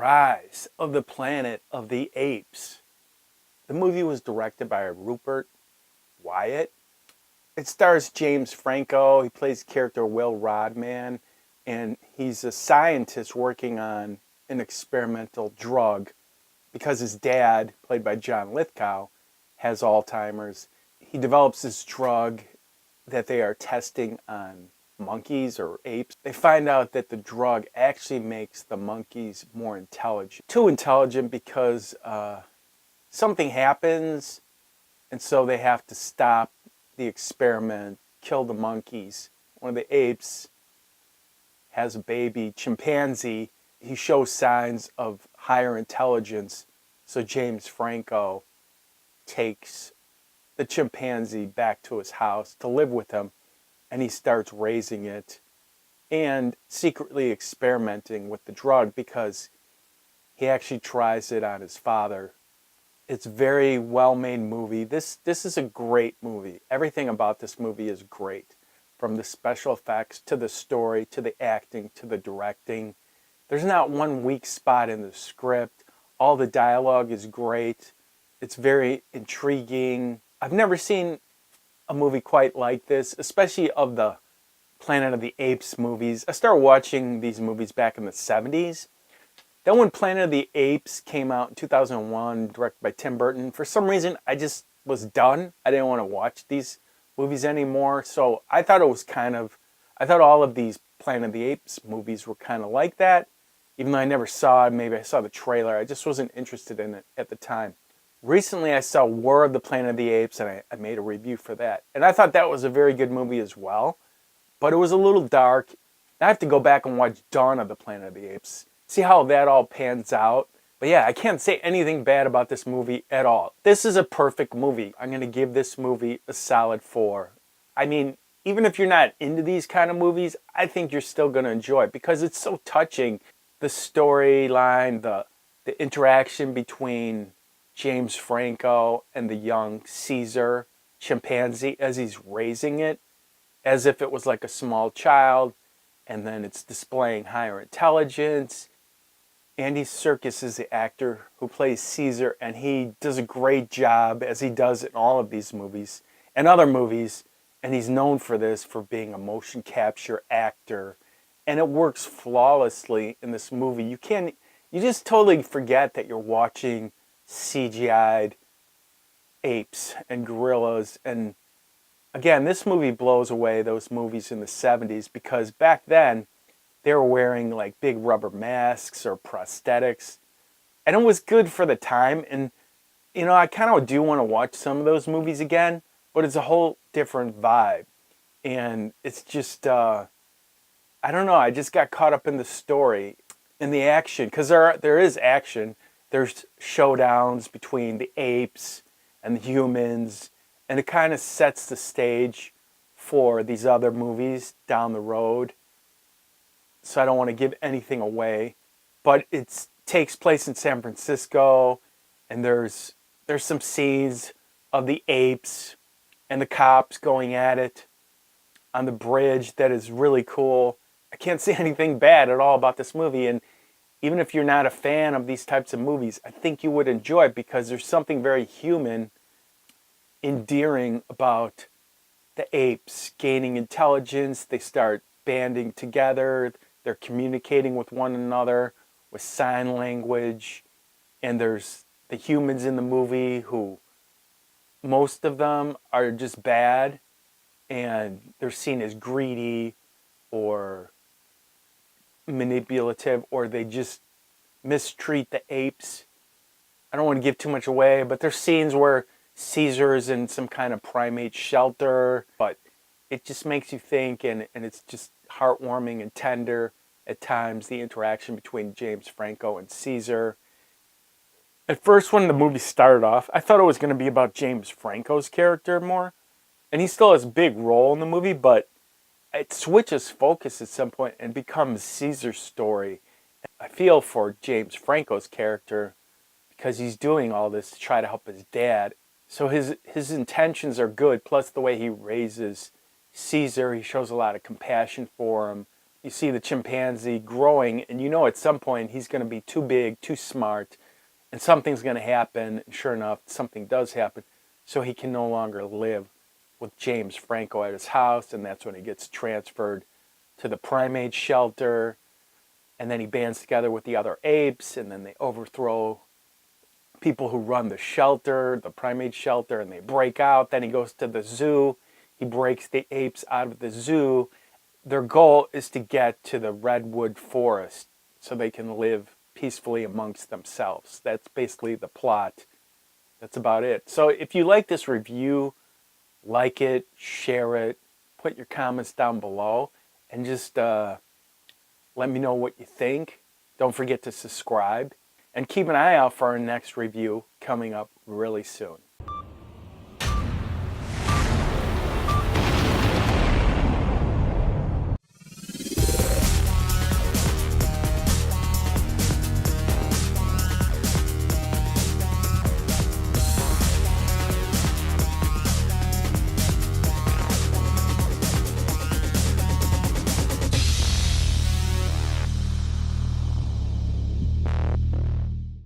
Rise of the Planet of the Apes. The movie was directed by Rupert, Wyatt. It stars James Franco. He plays the character Will Rodman, and he's a scientist working on an experimental drug because his dad, played by John Lithgow, has Alzheimer's. He develops this drug that they are testing on monkeys or apes. They find out that the drug actually makes the monkeys more intelligent. Too intelligent because something happens, and so they have to stop the experiment, kill the monkeys. One of the apes has a baby chimpanzee. He shows signs of higher intelligence, so James Franco takes the chimpanzee back to his house to live with him, and he starts raising it and secretly experimenting with the drug because he actually tries it on his father. It's a very well-made movie. This is a great movie. Everything about this movie is great, from the special effects to the story to the acting to the directing. There's not one weak spot in the script. All the dialogue is great. It's very intriguing. I've never seen a movie quite like this, especially of the Planet of the Apes movies. I started watching these movies back in the 70s. Then when Planet of the Apes came out in 2001, directed by Tim Burton, for some reason I just was done. I didn't want to watch these movies anymore. So I thought all of these Planet of the Apes movies were kind of like that. Even though I never saw it, maybe I saw the trailer. I just wasn't interested in it at the time. Recently I saw War of the Planet of the Apes, and I made a review for that. And I thought that was a very good movie as well. But it was a little dark. I have to go back and watch Dawn of the Planet of the Apes, see how that all pans out. But yeah, I can't say anything bad about this movie at all. This is a perfect movie. I'm going to give this movie a solid 4. I mean, even if you're not into these kind of movies, I think you're still going to enjoy it because it's so touching. The storyline, the interaction between James Franco and the young Caesar chimpanzee as he's raising it, as if it was like a small child, and then it's displaying higher intelligence. Andy Serkis is the actor who plays Caesar, and he does a great job, as he does in all of these movies and other movies, and he's known for this, for being a motion capture actor, and it works flawlessly in this movie. You just totally forget that you're watching CGI'd apes and gorillas. And again, this movie blows away those movies in the 70s because back then they were wearing like big rubber masks or prosthetics, and it was good for the time. And you know, I kind of do want to watch some of those movies again, but it's a whole different vibe, and it's just I don't know, I just got caught up in the story and the action, because there is action. There's showdowns between the apes and the humans, and it kind of sets the stage for these other movies down the road. So I don't want to give anything away, but it takes place in San Francisco, and there's some scenes of the apes and the cops going at it on the bridge that is really cool. I can't say anything bad at all about this movie, and even if you're not a fan of these types of movies, I think you would enjoy it because there's something very human, endearing about the apes gaining intelligence. They start banding together. They're communicating with one another with sign language. And there's the humans in the movie who, most of them are just bad, and they're seen as greedy or manipulative, or they just mistreat the apes. I don't want to give too much away, but there's scenes where Caesar is in some kind of primate shelter, but it just makes you think, and it's just heartwarming and tender at times, the interaction between James Franco and Caesar. At first, when the movie started off, I thought it was going to be about James Franco's character more, and he still has a big role in the movie, but it switches focus at some point and becomes Caesar's story. I feel for James Franco's character because he's doing all this to try to help his dad. So his intentions are good, plus the way he raises Caesar, he shows a lot of compassion for him, you see the chimpanzee growing, and you know at some point he's going to be too big, too smart, and something's going to happen. And sure enough, something does happen. So he can no longer live with James Franco at his house, and that's when he gets transferred to the primate shelter. And then he bands together with the other apes, and then they overthrow people who run the shelter, the primate shelter, and they break out. Then he goes to the zoo. He breaks the apes out of the zoo. Their goal is to get to the redwood forest so they can live peacefully amongst themselves. That's basically the plot. That's about it. So if you like this review, like it, share it, put your comments down below, and just let me know what you think. Don't forget to subscribe, and keep an eye out for our next review coming up really soon.